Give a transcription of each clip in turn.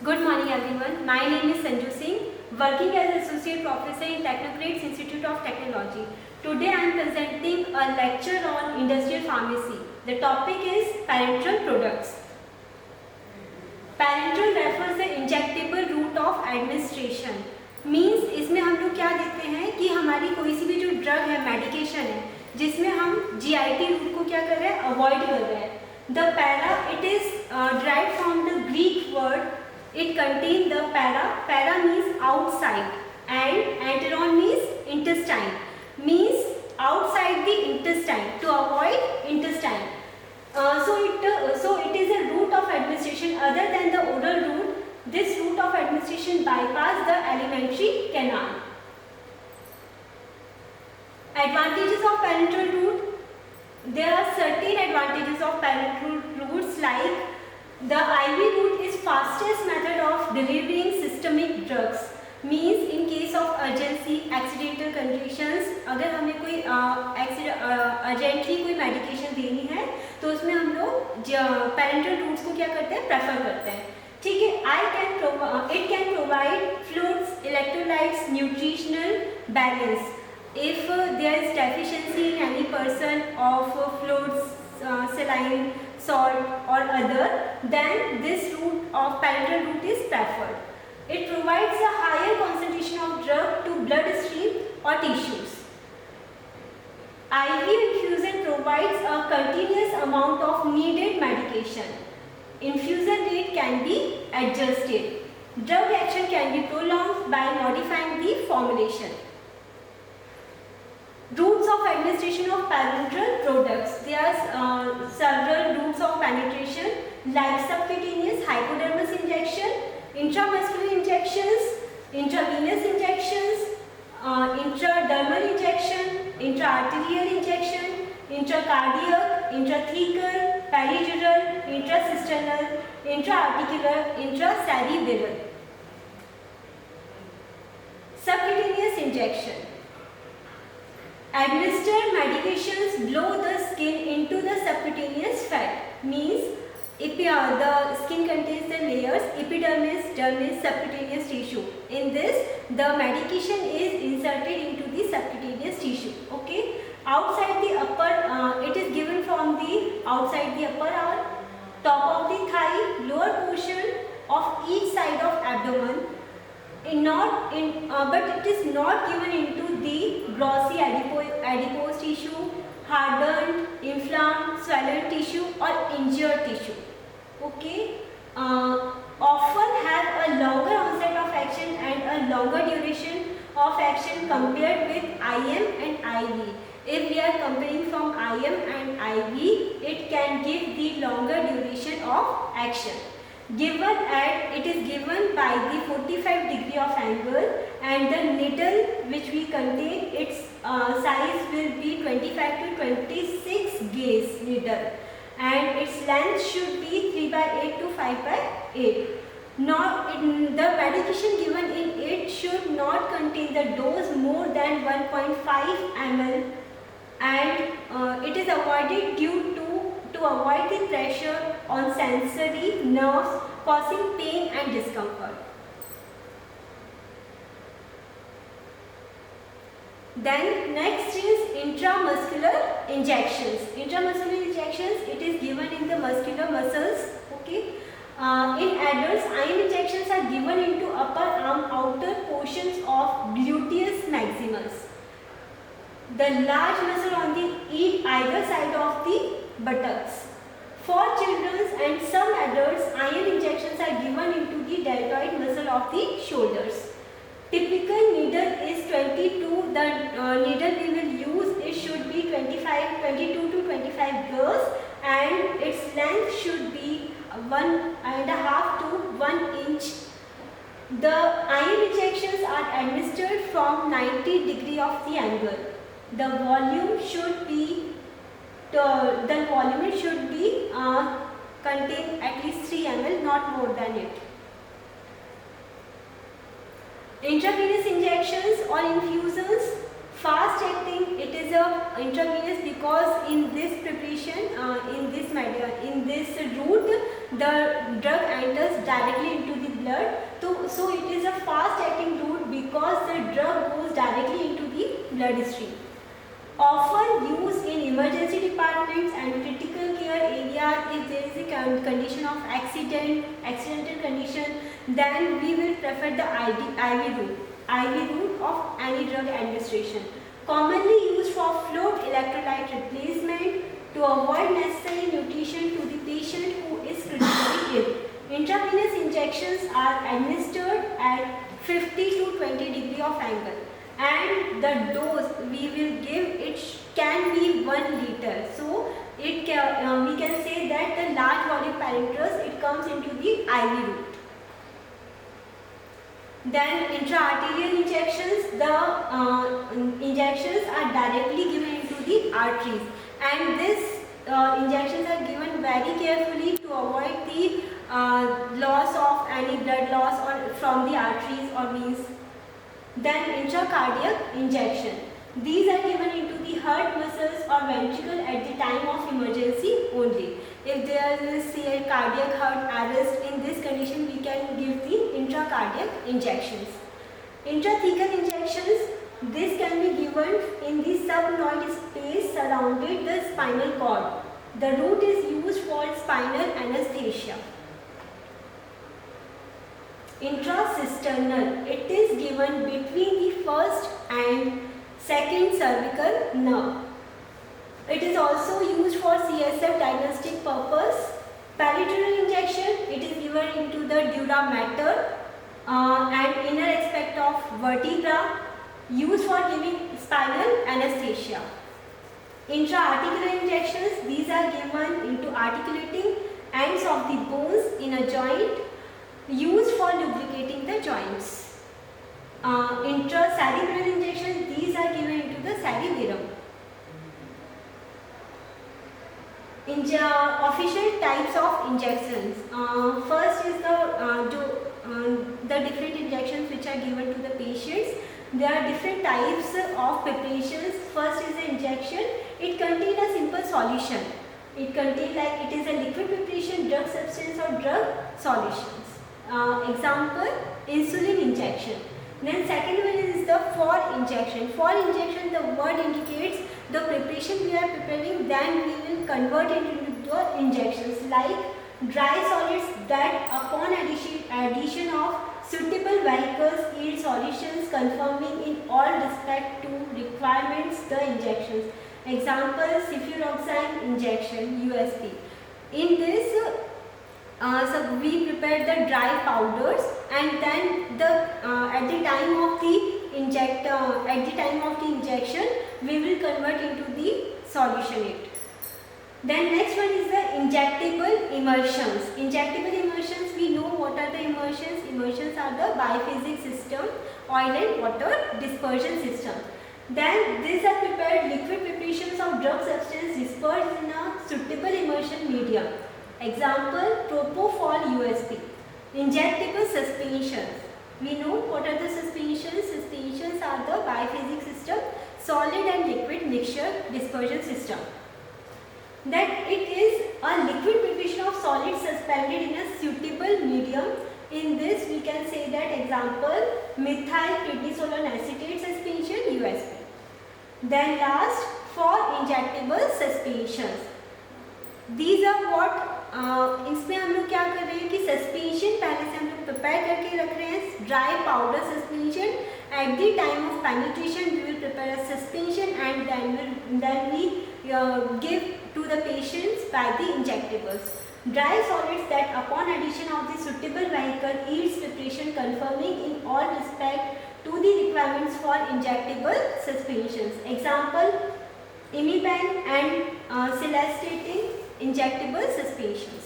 Good morning everyone. My name is Sanju Singh, working as Associate Professor in Technocrates Institute of Technology. Today I am presenting a lecture on industrial pharmacy. The topic is parenteral products. Parenteral refers the injectable route of administration. Means इसमें हम लोग क्या देखते हैं कि हमारी कोई सी भी जो ड्रग है, मेडिकेशन है, जिसमें हम GIT रूट को क्या कर रहे हैं, अवॉइड कर रहे हैं. The para, it is derived from the Greek word. It contains the para. Para means outside and enteron means intestine. Means outside the intestine, to avoid intestine. So it is a route of administration other than the oral route. This route of administration bypass the alimentary canal. Advantages of parenteral route. There are certain advantages of parenteral routes like the IV route is fastest method of delivering systemic drugs. Means in case of urgency, accidental conditions, अगर हमें कोई urgently कोई medication देनी है तो उसमें हम लोग parenteral routes को क्या करते हैं, prefer करते हैं. ठीक है. It can provide fluids, electrolytes, nutritional balance. If there is deficiency in any person of fluids, saline, salt or other, then this route of parenteral route is preferred. It provides a higher concentration of drug to bloodstream or tissues. IV infusion provides a continuous amount of needed medication. Infusion rate can be adjusted. Drug action can be prolonged by modifying the formulation. Routes of administration of parenteral products. There are several routes of penetration like subcutaneous, hypodermis injection, intramuscular injections, intravenous injections, intradermal injection, intraarterial injection, intracardiac, intrathecal, peridural, intracisternal, intraarticular, intracerebral. Subcutaneous injection. Administer medications below the skin into the subcutaneous fat. Means the skin contains the layers epidermis, dermis, subcutaneous tissue. In this, the medication is inserted into the subcutaneous tissue. Okay. Outside the upper, it is given from the outside the upper arm, top of the thigh, lower portion of each side of abdomen. But it is not given into the glossy adipose tissue, hardened, inflamed, swollen tissue or injured tissue. Okay. Often have a longer onset of action and a longer duration of action compared with IM and IV. If we are comparing from IM and IV, it can give the longer duration of action. It is given by the 45 degree of angle, and the needle which we contain, its size will be 25 to 26 gauge needle, and its length should be 3/8 to 5/8. The medication given in it should not contain the dose more than 1.5 ml, and it is avoided due to avoid the pressure on sensory nerves causing pain and discomfort. Then next is intramuscular injections. Intramuscular injections, it is given in the muscular muscles. Okay. In adults, iron injections are given into upper arm outer portions of gluteus maximus, the large muscle on the either side of the buttocks. For children and some adults, iron injections are given into the deltoid muscle of the shoulders. Typical needle is 22. The needle we will use, it should be 22 to 25 gauge, and its length should be 1.5 to 1 inch. The iron injections are administered from 90 degree of the angle. The volume should be contain at least 3 ml, not more than it. Intravenous injections or infusions, fast acting. It is a intravenous because in this preparation, in this route, the drug enters directly into the blood the drug goes directly into the bloodstream. Often used in emergency departments and critical care areas. If there is a condition of accidental condition, then we will prefer the IV route of any drug administration. Commonly used for fluid electrolyte replacement to avoid necessary nutrition to the patient who is critically ill. Intravenous injections are administered at 50 to 20 degree of angle, and the dose we will give it can be 1 liter. So it can, we can say that the large volume parenterals, it comes into the IV route. Then intra-arterial injections, the injections are directly given into the arteries, and this injections are given very carefully to avoid the loss of any blood loss or from the arteries or veins. Then intracardiac injection. These are given into the heart muscles or ventricle at the time of emergency only. If there is say cardiac heart arrest, in this condition we can give the intracardiac injections. Intrathecal injections, this can be given in the subnoid space surrounding the spinal cord. The route is used for spinal anesthesia. Intracisternal, it is given between the first and second cervical nerve. It is also used for CSF diagnostic purpose. Peritoneal injection, it is given into the dura mater and inner aspect of vertebra, used for giving spinal anesthesia. Intra-articular injections, these are given into articulating ends of the bones in a joint, used for lubricating the joints. Intracerebral injections, these are given into the cerebellum. Official types of injections. First is the different injections which are given to the patients. There are different types of preparations. First is the injection. It contains a simple solution. It contains like it is a liquid preparation, drug substance or drug solutions. Example, insulin injection. Then second one is the for injection. For injection, the word indicates the preparation we are preparing, then we will convert it into the injections like dry solids that upon addition of suitable vehicles yield solutions conforming in all respect to requirements the injections. Example, cefuroxime injection USP. In this so we prepare the dry powders, and then at the time of the injection we will convert into the solution it. Then next one is the injectable emulsions. Injectable emulsions, we know what are the emulsions. Emulsions are the biphasic system, oil and water dispersion system. Then these are prepared liquid preparations of drug substance dispersed in a suitable emulsion medium. Example, propofol USP. Injectable suspensions. We know what are the suspensions. Suspensions are the biphasic system, solid and liquid mixture dispersion system. That it is a liquid preparation of solid suspended in a suitable medium. In this we can say that example, methyl prednisolone acetate suspension USP. Then last, for injectable suspensions. These are what इसमें हम लोग क्या कर रहे हैं कि suspension पहले से हम लोग प्रिपेयर करके रख रहे हैं. Dry powder suspension, at the time of penetration we will prepare a suspension and then we give to the patients by the injectables. Dry solids that upon addition of the suitable vehicle yields preparation conforming in all respect to the requirements for injectable suspensions. Example, imiban and celastatin injectable suspensions.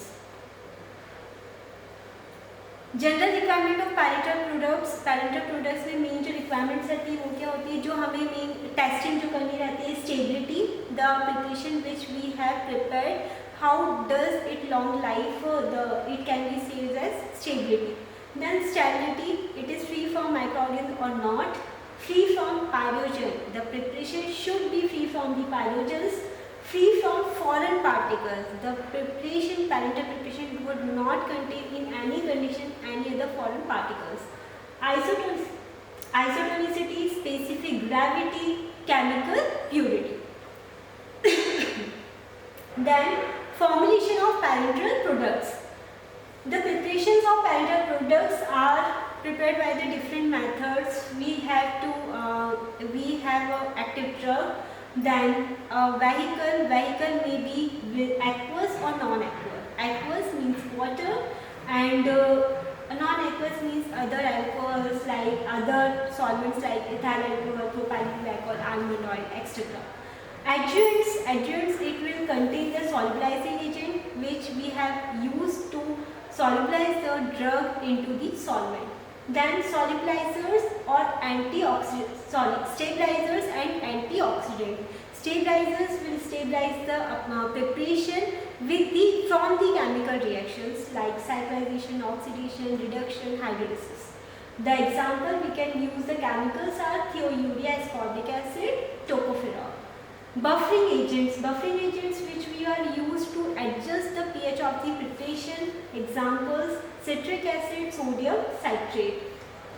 General requirement of parental products में main जो requirements रहती है वो क्या होती है, जो हमें मेन टेस्टिंग जो करनी रहती है, stability, the preparation which we have prepared, how does it long life, it can be saved as stability. Then sterility, it is free from microorganism और not, free from pyrogen, the preparation should be free from the pyrogens, free from foreign particles. The preparation, parental preparation would not contain in any condition any other foreign particles. isotonicity, specific gravity, chemical purity. Then formulation of parenteral products. The preparations of parenteral products are prepared by the different methods. We have a active drug, then a vehicle. Vehicle may be aqueous or non-aqueous. Aqueous means water, and non-aqueous means other alcohols like other solvents like ethyl alcohol, propylene glycol, almond oil, etc. Adjuvants, it will contain the solubilizing agent which we have used to solubilize the drug into the solvent. Then solubilizers or stabilizers and antioxidants. Stabilizers will stabilize the preparation from the chemical reactions like cyclization, oxidation, reduction, hydrolysis. The example we can use the chemicals are thiourea, ascorbic acid, tocopherol. Buffering agents which we are used to adjust the pH of the preparation. Examples: citric acid, sodium citrate.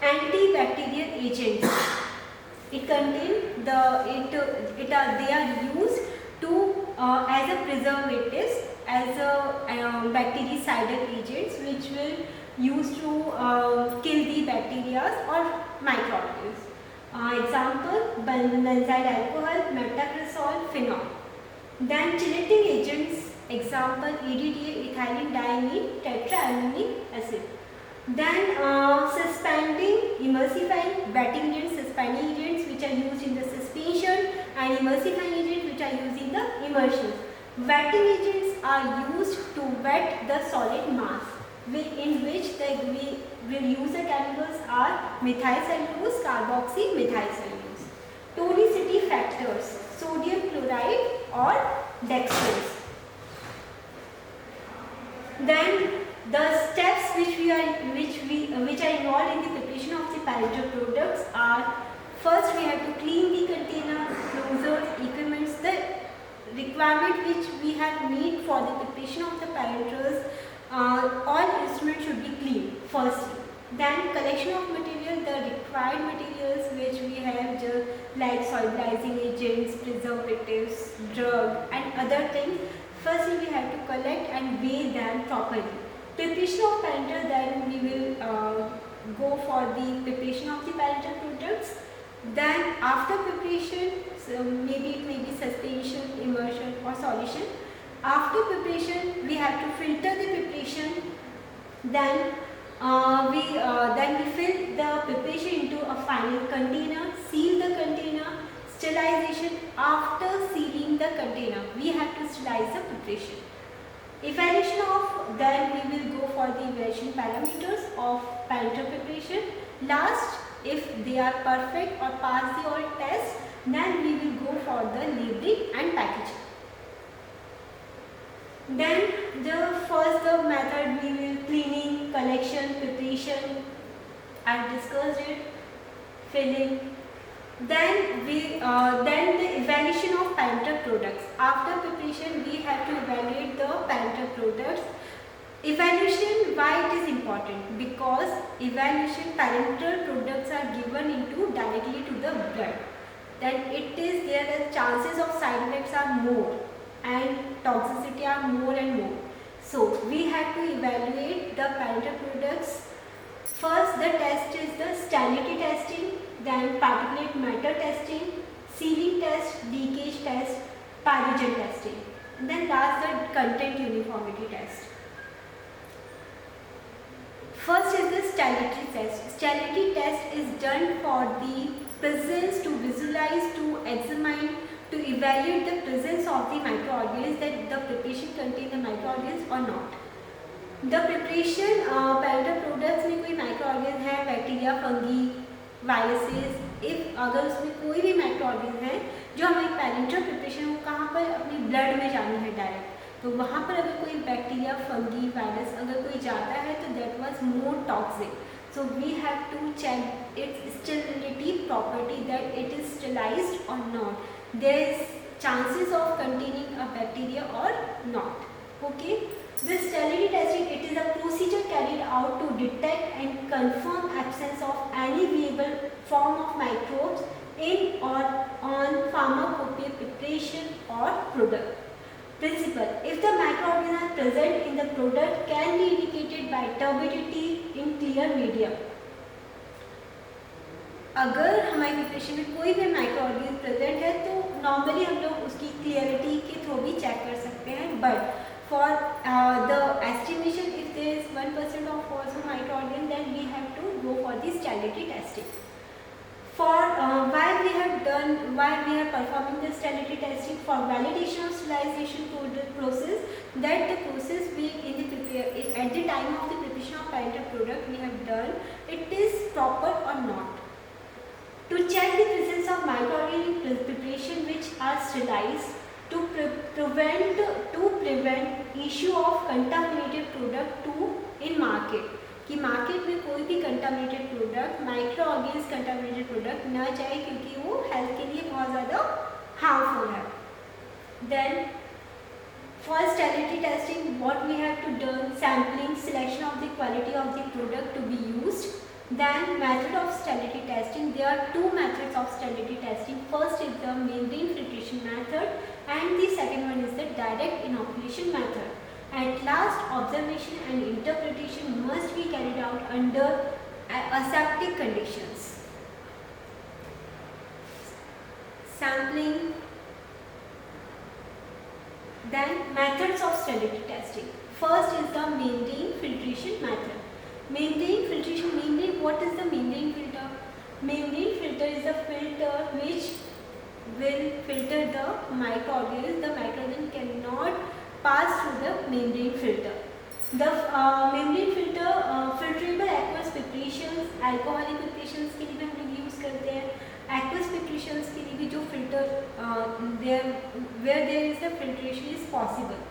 Antibacterial agents. They are used to as a preservatives, as a bactericidal agents which will use to kill the bacteria or microorganisms. Example: benzyl alcohol, metacresol, phenol. Then chelating agents. Example: EDTA, ethylene diamine, tetraammonic acid. Then suspending, emulsifying, wetting agents, suspending agents which are used in the suspension, and emulsifying agents which are used in the emulsions. Wetting agents are used to wet the solid mass, in which we will use the chemicals are methyl cellulose, carboxy methyl cellulose. Tonicity factors: sodium chloride or dextrose. Then the steps which are involved in the preparation of the parenteral products are: first we have to clean the container, closures, equipments. The requirement which we have need for the preparation of the parenterals, all instruments should be clean firstly. Then collection of material, the required materials which we have just like solubilizing agents, preservatives, drug and other things. Firstly we have to collect and weigh them properly. Preparation of parenteral, then we will go for the preparation of the parenteral products. Then after preparation, so maybe it may be suspension, immersion or solution. After preparation we have to filter the preparation. Then we fill the preparation into a final container, seal the container. Sterilization: after sealing the container we have to sterilize the preparation. Evaluation of, then we will go for the evaluation parameters of parenteral preparation. Last, if they are perfect or pass the all tests, then we will go for the labeling and packaging. Then the first method we will cleaning, collection, preparation, I have discussed it, filling. Then the evaluation of parenteral products. After preparation we have to evaluate the parenteral products. Evaluation, why it is important? Because evaluation, parenteral products are given into directly to the blood. Then the chances of side effects are more and toxicity are more and more. So we have to evaluate the parenteral products. First the test is the sterility testing, then particulate matter testing, sealing test, leakage test, pyrogen testing. Then last the content uniformity test. First is the sterility test. Sterility test is done for the presence, to visualize, to examine, to evaluate the presence of the microorganisms, that the preparation contain the microorganisms or not. The preparation parenteral products में कोई microorganism है, bacteria, fungi, viruses, if अगर उसमें कोई भी microorganism है जो हमारी पेरेंटल प्रिपरेशन वो कहाँ पर अपनी ब्लड में जानी है डायरेक्ट, तो वहाँ पर अगर कोई बैक्टीरिया, फंगी, वायरस अगर कोई जाता है तो that was more toxic. So we have to check its sterility property, that it is sterilized or not. There is chances of containing a bacteria or not. Okay. This sterility testing, it is a procedure carried out to detect and confirm absence of any viable form of microbes in or on pharmacopoeia preparation or product. Principle: if the microorganism present in the product can be indicated by turbidity in clear medium. अगर हमारी preparation में कोई भी microorganism present है तो normally हम लोग उसकी क्लियरिटी के थ्रू भी चेक कर सकते हैं, but for the estimation, if there is 1% of false microorganism, then we have to go for the sterility testing. For why we are performing the sterility testing? For validation of sterilization process, that the process we at the time of the preparation of parental product we have done, it is proper or not. To check the presence of microorganism preparation which are sterilized, to prevent issue of contaminated product to in market, कि market में कोई भी contaminated product, micro organism contaminated product ना जाए, क्योंकि वो health के लिए बहुत ज़्यादा हार्मफुल है. Then for sterility testing what we have to done: sampling, selection of the quality of the product to be used. Then method of sterility testing. There are two methods of sterility testing. First is the membrane filtration method and the second one is the direct inoculation method. At last, observation and interpretation must be carried out under aseptic conditions. Sampling. Then methods of sterility testing. First is the membrane filtration method. Membrane filtration. Membrane, what is the membrane filter? Membrane filter is a filter which will filter the microorganisms. The microorganism cannot pass through the membrane filter. The membrane filter filtrable aqueous preparations, alcoholic preparations के लिए भी हम लोग use करते हैं. Aqueous preparations के लिए भी जो filter where there is a filtration is possible.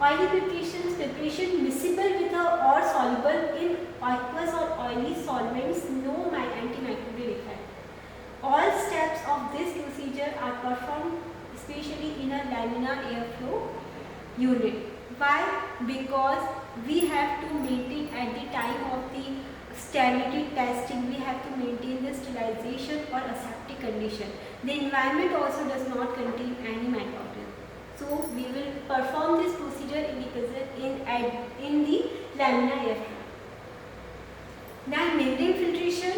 Oily preparation miscible with or soluble in aqueous or oily solvents, no antimicrobial effect. All steps of this procedure are performed especially in a laminar airflow unit. Why? Because we have to maintain at the time of the sterility testing, we have to maintain the sterilization or aseptic condition. The environment also does not contain any microorganism. So we will perform this procedure in the laminar airflow. Then membrane filtration.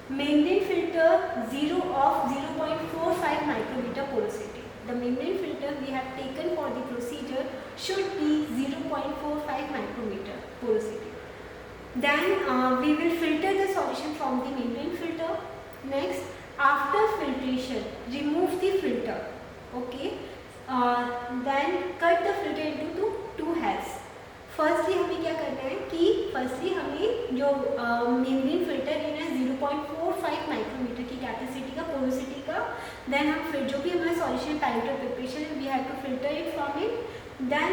Membrane filter 0.45 micrometer porosity. The membrane filter we have taken for the procedure should be 0.45 micrometer porosity. Then we will filter the solution from the membrane filter. Next, after filtration, remove the filter. Okay. Then cut the filter into two halves. Firstly हमें क्या करना है कि firstly हमें जो membrane filter लेना है 0.45 micrometer की कैपेसिटी का, पोरोसिटी का. देन हम फिर जो भी हमारा सॉल्यूशन पैरेंटल प्रिपरेशन है we have to filter it from it. Then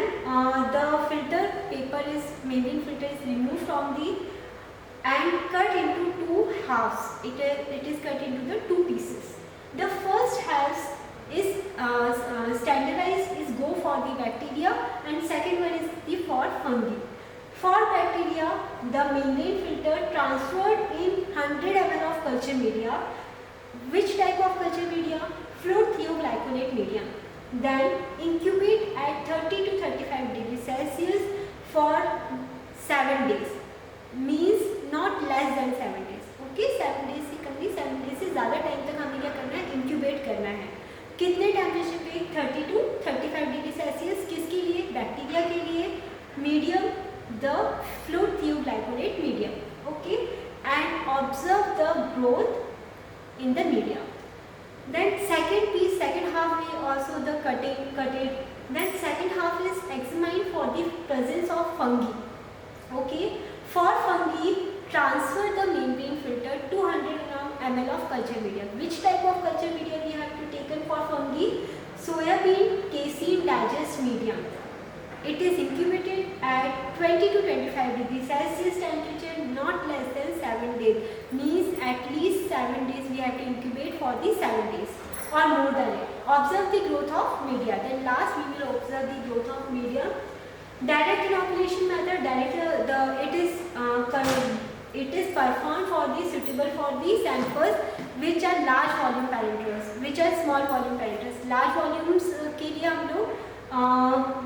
the filter paper is membrane filter is remove from the and cut into two halves. It is cut into the two pieces. The first half is standardized is go for the bacteria and second one is the for fungi. For bacteria, the membrane filter transferred in 100 ml of culture media. Which type of culture media? Fluid thioglycolate medium. Then incubate at 30 to 35 degrees Celsius for 7 days. Means not less than 7 days. Okay, 7 days से कम नहीं, 7 days से ज़्यादा time तक हमें क्या करना है, incubate करना है. कितने टेम्परेचर पे? 30 to 35 डिग्री सेल्सियस. किसके लिए? बैक्टीरिया के लिए. Medium the fluid thioglycollate medium. Okay, and observe the growth in the medium. Then second piece, second half we also the cutted. Then second half is examined for the presence of fungi. Okay, for fungi transfer the membrane filter 200 ml of culture media. Which type of culture media we have to taken for fungi? Soybean casein digest medium. It is incubated at 20 to 25 degrees Celsius temperature, not less than 7 days. Means at least 7 days we have to incubate for the 7 days or more than it. Observe the growth of media. Then last we will observe the growth of media. Direct inoculation method, it is performed for the suitable for the samples which are large volume parameters, which are small volume parameters. Large volumes के लिए हम लोग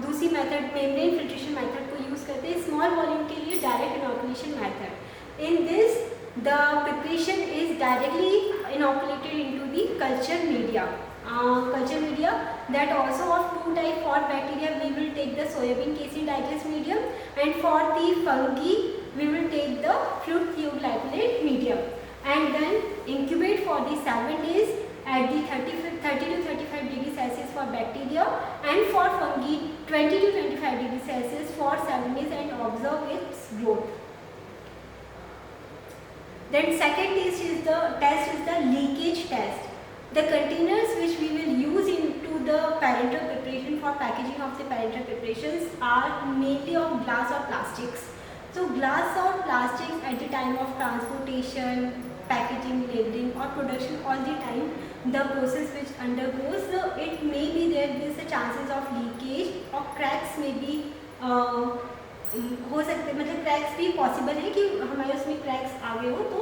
दूसरी method membrane filtration method को use करते हैं. Small volume के लिए direct inoculation method. In this, the preparation is directly inoculated into the culture media. Culture media that also of two type. For bacteria we will take the soybean casein digest medium, and for the fungi we will take the fruit thioglycolate medium, and then incubate for the 7 days at the 30 to 35 degrees Celsius for bacteria, and for fungi 20 to 25 degrees Celsius for 7 days, and observe its growth. Then second test is the leakage test. The containers which we will use into the parenteral preparation for packaging of the parenteral preparations are mainly of glass or plastics. So glass or plastics at the time of transportation, packaging, labeling or production, all the time the process which undergoes, it may be there is a chances of leakage or cracks may be हो सकते, मतलब cracks भी possible है कि हमारे उसमें cracks आ गए हो. तो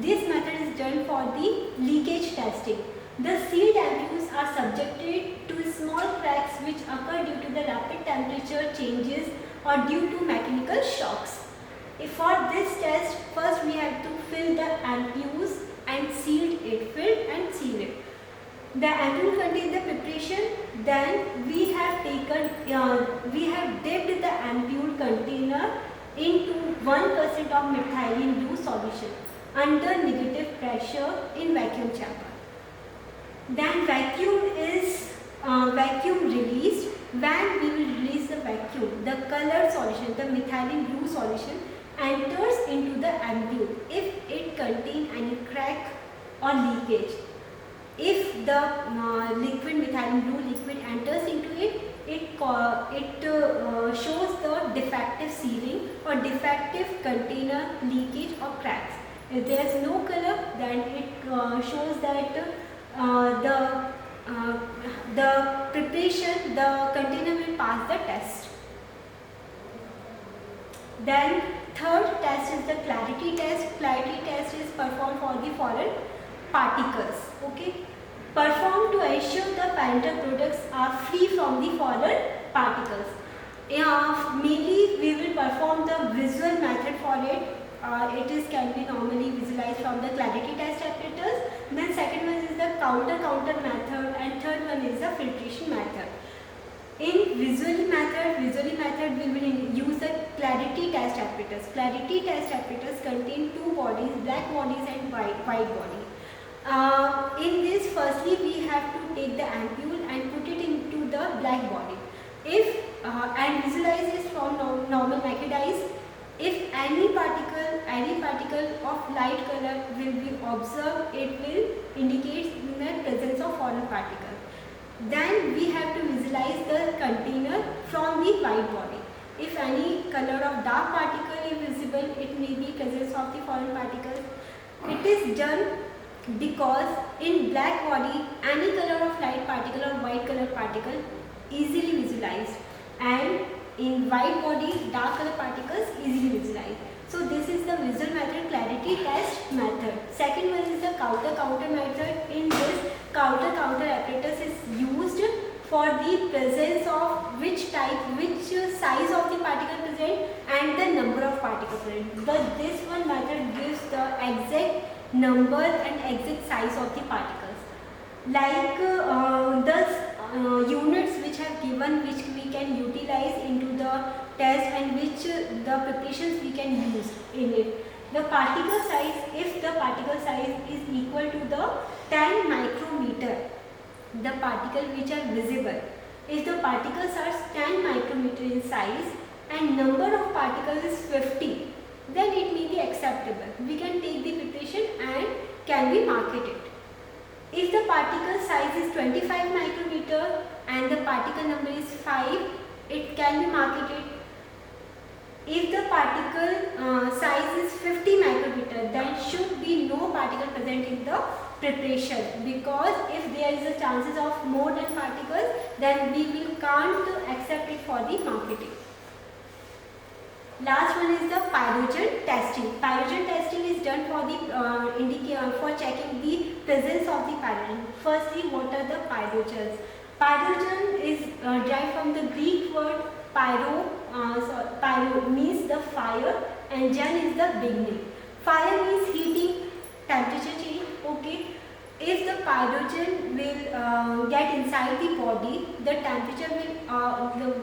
this method is done for the leakage testing. The sealed ampules are subjected to small cracks which occur due to the rapid temperature changes or due to mechanical shocks. For this test, first we have to fill the ampules and fill and seal it. The ampule contains the preparation. Then we have dipped the ampule container into 1% of methylene blue solution under negative pressure in vacuum chamber. Then vacuum released. When we will release the vacuum, the colored solution, the methylene blue solution, enters into the ampule if it contains any crack or leakage. If the liquid methylene blue liquid enters into it, it shows the defective sealing or defective container leakage or cracks. If there is no color, then it shows that the preparation, the container will pass the test. Then third test is the clarity test. Clarity test is performed for the foreign particles. Okay, performed to ensure the parental products are free from the foreign particles. Mainly we will perform the visual method for it. It can be normally visualized from the clarity test apparatus. Then second one is the counter method, and third one is the filtration method. In visually method we will use the clarity test apparatus. Clarity test apparatus contain two bodies, black bodies and white body. In this, firstly we have to take the ampule and put it into the black body. And visualize it from normal naked eyes. If any particle of light color will be observed, it will indicate the presence of foreign particle. Then we have to visualize the container from the white body. If any color of dark particle is visible, it may be presence of the foreign particles. It is done because in black body any color of light particle or white color particle easily visualized, and in white body dark color particles easily visualized. So this is the visual method, clarity test method. Second one is the counter method. In this, counter apparatus is used for the presence of which size of the particle present and the number of particles present. But this one method gives the exact number and exact size of the particles. Like the units which have given, which we can utilize into the test, and which the preparations we can use in it. The particle size, if the particle size is equal to the 10 micrometer, the particle which are visible, if the particles are 10 micrometer in size and number of particles is 50, then it may be acceptable. We can take the preparation and can be marketed. If the particle size is 25 micrometer and the particle number is 5, it can be marketed. If the particle size is 50 micrometer, then should be no particle present in the preparation, because if there is a chances of more than particles, then we can't accept it for the marketing. Last one is the pyrogen testing. Pyrogen testing is done for the for checking the presence of the pyrogen. Firstly, what are the pyrogens? Pyrogen is derived from the Greek word pyro. Pyro means the fire, and gen is the beginning. Fire means heating, temperature change. Okay. If the pyrogen will get inside the body, the temperature will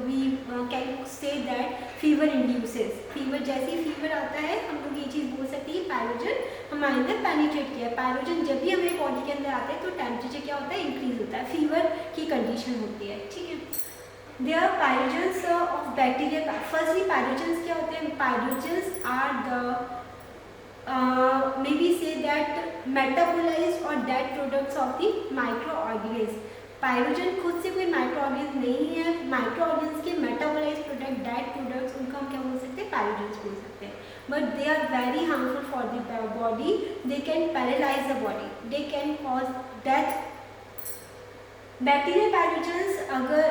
we can say that fever induces. Fever जैसे fever आता है हम लोग ये चीज़ बोल सकते हैं pyrogen हमारे अंदर पेनिट्रेट किया है. पायरोजन जब भी हमारे बॉडी के अंदर आता है तो टेम्परेचर क्या होता है, इंक्रीज होता है, फीवर की कंडीशन होती है. ठीक है. There are pyrogens of bacteria. Firstly, pyrogens क्या होते हैं? Pyrogens are the maybe say that metabolized or dead products of the microorganisms. Pyrogen खुद से कोई माइक्रोऑर्गेनिज्म नहीं है. माइक्रोऑर्गेनिज्म के मेटाबोलाइज्ड प्रोडक्ट, डेड प्रोडक्ट्स, उनको हम क्या बोल सकते हैं, पायरोजन्स बोल सकते हैं. But they are very harmful for the body. They can paralyse the body, they can cause death. Bacterial pyrogens अगर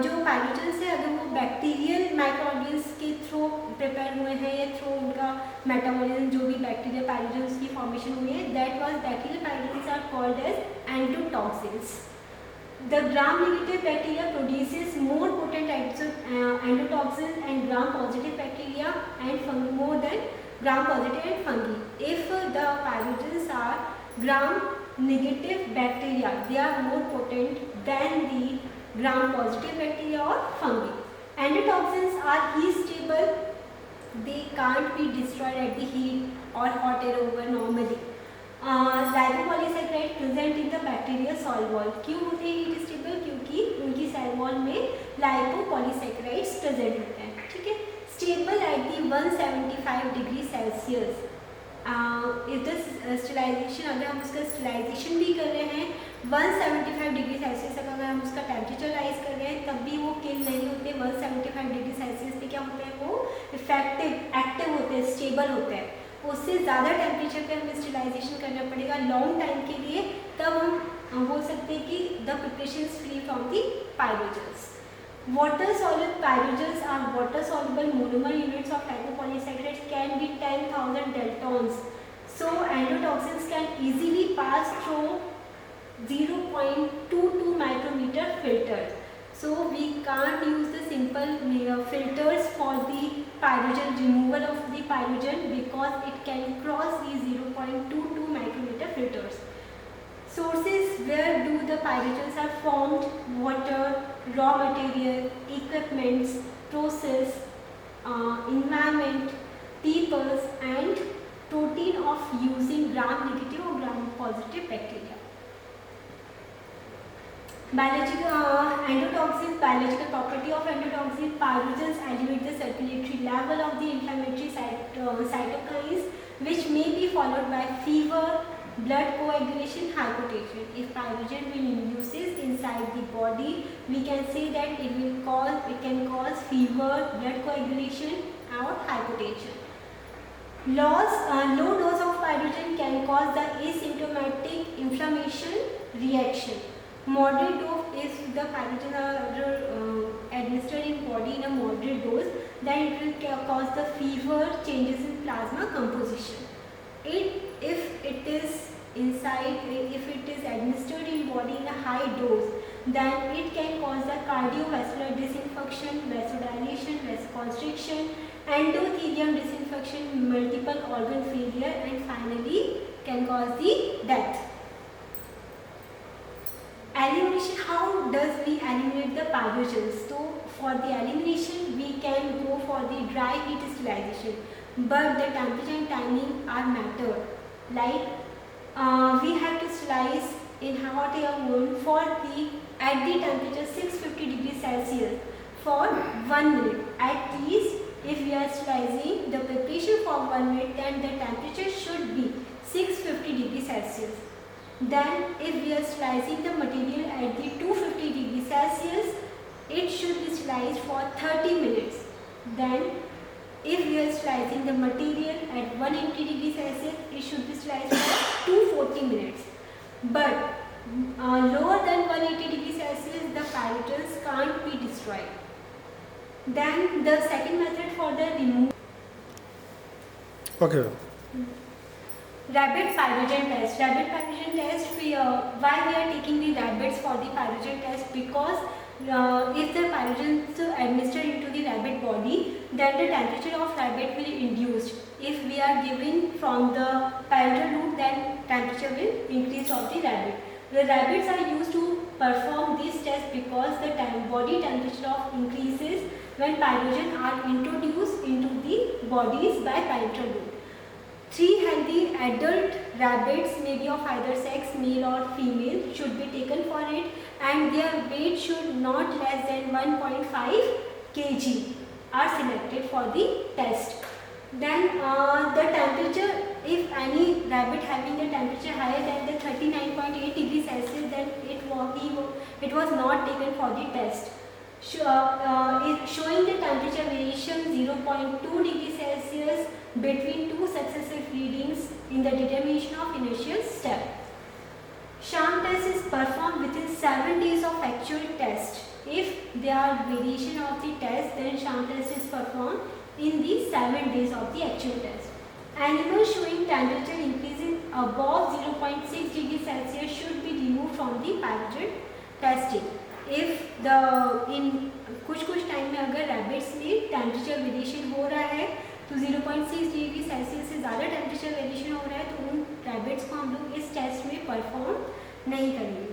जो पायरोजन्स है अगर वो बैक्टीरियल माइक्रोऑर्गेनिज्म के थ्रू प्रिपेयर हुए हैं या थ्रू उनका मेटाबॉलिज्म जो भी बैक्टीरियल पायरोजन्स की फॉर्मेशन हुई है, that was bacterial pyrogens are called as endotoxins. The gram-negative bacteria produces more potent endotoxins and gram-positive bacteria and more than gram-positive and fungi. If the pyrogens are gram-negative bacteria, they are more potent than the gram-positive bacteria or fungi. Endotoxins are heat stable. They can't be destroyed at the heat or hot air over normally. Lipopolysaccharide present in the bacteria cell wall. क्यों होते हैं heat stable? क्योंकि उनकी cell wall में लाइपोपॉलीसैकेराइड्स present होते हैं. ठीक है. Stable at the 175 degree Celsius. If the sterilisation, अगर हम उसका स्टेलाइजेशन भी कर रहे हैं 175 डिग्री सेल्सियस तक अगर हम उसका टेम्परेचर राइज कर रहे हैं तब भी वो किल नहीं होते. 175 डिग्री सेल्सियस पे क्या होते हैं, वो इफेक्टिव एक्टिव होते हैं, स्टेबल होते हैं. उससे ज़्यादा टेम्परेचर पे हमें स्टेलाइजेशन करना पड़ेगा लॉन्ग टाइम के लिए, तब हम बोल सकते हैं कि the preparation is free from the pyrogens. Water soluble pyrogens are water soluble monomer units of lipopolysaccharides can be 10,000 daltons. So endotoxins can easily pass through 0.22 micrometer filter. So we can't use the simple filters for the pyrogen removal of the pyrogen because it can cross the 0.22 micrometer filters. Sources where do the pyrogens are formed: water, raw material, equipments, process, environment, peoples, and protein of using gram-negative or gram-positive bacteria. Endotoxins, biological property of endotoxin. Pyrogens elevate the circulatory level of the inflammatory cytokines, which may be followed by fever, blood coagulation, hypotension. If pyrogen will induces inside the body, we can say that it can cause fever, blood coagulation, or hypotension. Low dose of pyrogen can cause the asymptomatic inflammation reaction. Moderate dose, if the pyrogen are administered in body in a moderate dose, then it will cause the fever, changes in plasma composition. If it is administered in body in a high dose, then it can cause the cardiovascular disinfection, vasodilation, vasoconstriction, endothelium disinfection, multiple organ failure, and finally can cause the death. Elimination. How does we eliminate the pyrogens? So for the elimination we can go for the dry heat sterilization, but the temperature and timing are matter. Like we have to sterilize in hot air wound for the at the temperature 650 degrees Celsius for 1 minute. At least if we are sterilizing the preparation for 1 minute, then the temperature should be 650 degrees Celsius. Then if we are sterilizing the material at the 250 degrees Celsius, it should be sterilized for 30 minutes. Then if we are sterilizing the material at 180 degrees Celsius, it should be sterilized for 240 minutes. But lower than 180 degrees Celsius, the pyrogens can't be destroyed. Then the second method for the removal. Okay. Rabbit pyrogen test. Rabbit pyrogen test. Why we are taking the rabbits for the pyrogen test? Because if the pyrogens administered into the rabbit body, then the temperature of rabbit will induced. If we are giving from the pyrogen route, then temperature will increase of the rabbit. The rabbits are used to perform this test because the body temperature of increases when pyrogen are introduced into the bodies by pyrogen route. 3 healthy adult rabbits, may be of either sex, male or female, should be taken for it, and their weight should not less than 1.5 kg are selected for the test. Then the temperature, if any rabbit having the temperature higher than the 39.8 degrees Celsius, then it was not taken for the test. Showing the temperature variation 0.2 degrees Celsius between two successive readings in the determination of initial step. Sham test is performed within 7 days of actual test. If there are variation of the test, then sham test is performed in the 7 days of the actual test. Animals showing temperature increasing above 0.6 degrees Celsius should be removed from the pyrogen testing. If in कुछ time में अगर rabbits में temperature variation हो रहा है तो 0.6 degree Celsius से ज़्यादा टेम्परेचर वेरिएशन हो रहा है तो उन रैबिट्स को हम लोग इस टेस्ट में परफॉर्म नहीं करेंगे.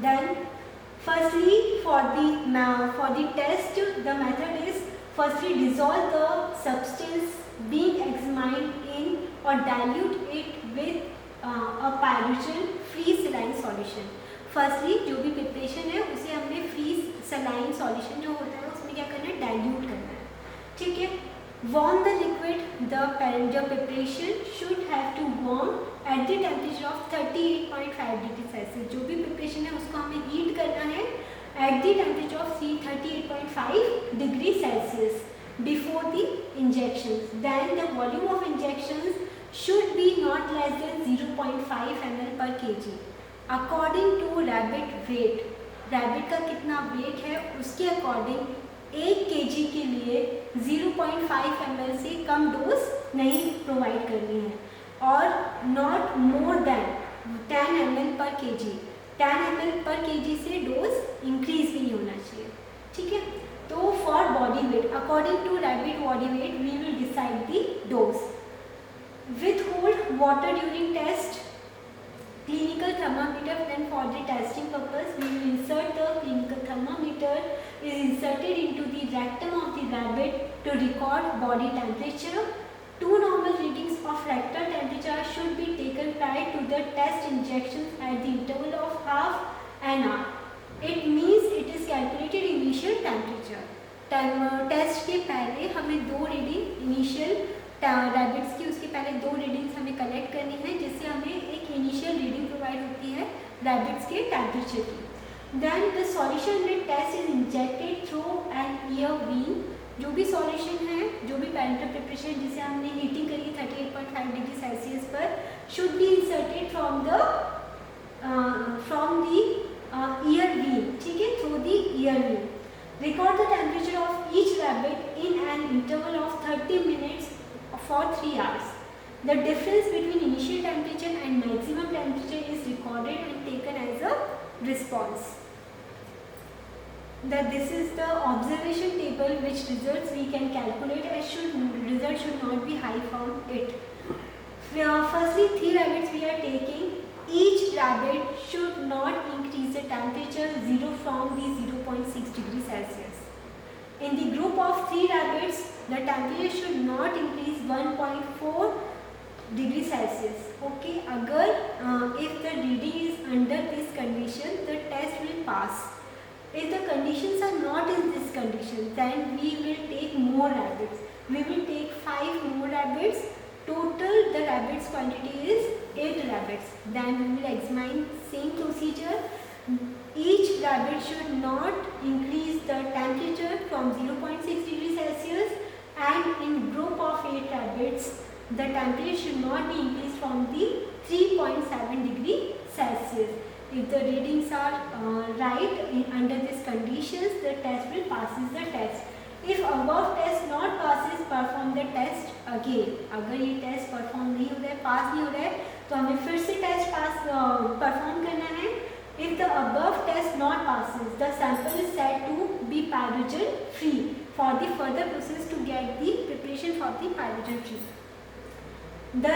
Then firstly for the test the method is firstly dissolve the substance being examined in और dilute it with a pyrogen free saline solution. Firstly जो भी प्रिपरेशन है उसे हमने फ्री सलाइन सॉल्यूशन जो होता है उसमें क्या करना है, डाइल्यूट करना है. ठीक है. Warm the liquid. The preparation should have to warm at the temperature of 38.5 degree Celsius. जो भी प्रिपरेशन है उसको हमें हीट करना है at the temperature of 38.5 degree Celsius before the injections. Then the volume of injections should be not less than 0.5 ml per kg. According to rabbit weight. Rabbit का कितना wait है उसके अकॉर्डिंग 1 kg के लिए 0.5 ml से कम dose नहीं provide करनी है और not more than 10 ml per kg. 10 ml per kg से डोज इंक्रीज भी नहीं होना चाहिए. ठीक है. तो for body weight according to rabbit body weight we will decide the dose. Withhold water during test. Clinical thermometer, then for the testing purpose we will insert the clinical thermometer is inserted into the rectum of the rabbit to record body temperature. 2 normal readings of rectal temperature should be taken prior to the test injections at the interval of half an hour. It means it is calculated initial temperature. Test के पहले हमें 2 reading initial rabbits की उसके पहले 2 readings हमें collect करनी है जिससे हमें एक इनिशियल रीडिंग प्रोवाइड होती है रैबिट्स के टेम्परेचर की. Then the solution in test is injected through an ear vein. जो भी सॉल्यूशन है, जो भी पैरेंटल प्रिपरेशन जिसे हमने हीटिंग करी 38.5 डिग्री सेल्सियस पर should be inserted from the ear vein. ठीक है. Through the ear vein. Record the temperature of each rabbit in an interval of 30 minutes for 3 hours. The difference between initial temperature and maximum temperature is recorded and taken as a response. This is the observation table which results we can calculate as result should not be high from it. Firstly, 3 rabbits we are taking. Each rabbit should not increase the temperature 0 from the 0.6 degree Celsius. In the group of 3 rabbits, the temperature should not increase 1.4 degree Celsius. Okay, agar if the reading is under this condition, the test will pass. If the conditions are not in this condition, then we will take more rabbits. We will take 5 more rabbits. Total the rabbits quantity is 8 rabbits. Then we will examine same procedure. Each rabbit should not increase the temperature from 0.6 degree Celsius, and in group of 8 rabbits the temperature should not be increased from the 3.7 degree Celsius. If the readings are right under these conditions, the test will passes the test. If above test not passes, perform the test again. अगर ये test perform नहीं हो रहा है, पास नहीं हो रहा है, तो हमें फिर से टेस्ट परफॉर्म करना है. If the above test not passes, the sample is said to be pathogen free for the further process to get the preparation for the pathogen free. The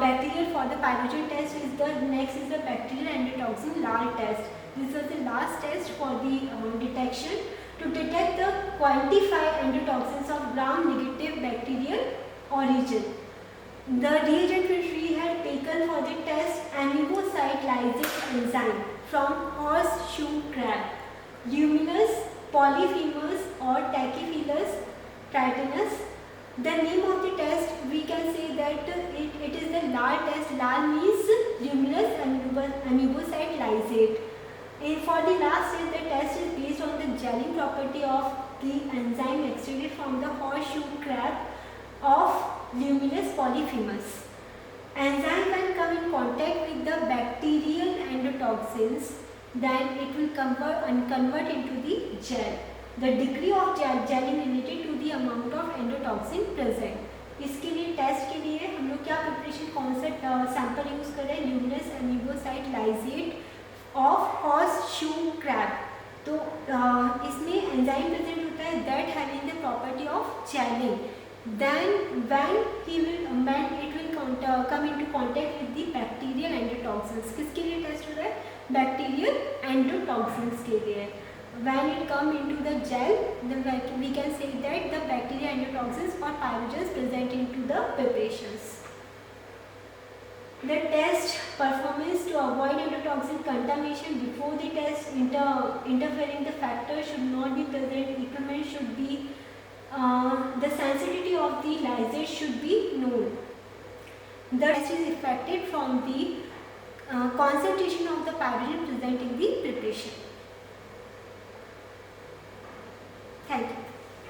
bacterial for the pathogen test is the next is the bacterial endotoxin LAR test. This was the last test for the detection to detect the quantify endotoxins of gram-negative bacterial origin. The reagent which we had taken for the test amebocyte lysate enzyme from horseshoe crab, Luminous polyphemus or Tachyphyllus tritonus. The name of the test, we can say that it is the LAR test. LAR means Luminous amebocyte lysate. And for the last test, the test is based on the gelling property of the enzyme extracted from the horseshoe crab of Luminous polyphemus. Enzyme when come in contact with the bacterial endotoxins, then it will convert into the gel. The degree of gelling related to the amount of endotoxin present. इसके लिए test के लिए हम लोग क्या preparation कौन सा sample use कर रहे हैं? Luminous amoebocyte lysate of horseshoe crab. तो इसमें एंजाइम प्रेजेंट होता है that having the property of gelling. Then when it will come into contact with the bacterial endotoxins. किसके लिए टेस्ट हो रहा है? Bacterial endotoxins के लिए. When it come into the gel, then we can say that the bacterial endotoxins or pathogens present into the preparations. The test performance to avoid endotoxin contamination before the test, interfering the factor should not be present. Equipment should be the sensitivity of the lysate should be known. The test is effected from the concentration of the pathogen present in the preparation. Thank you.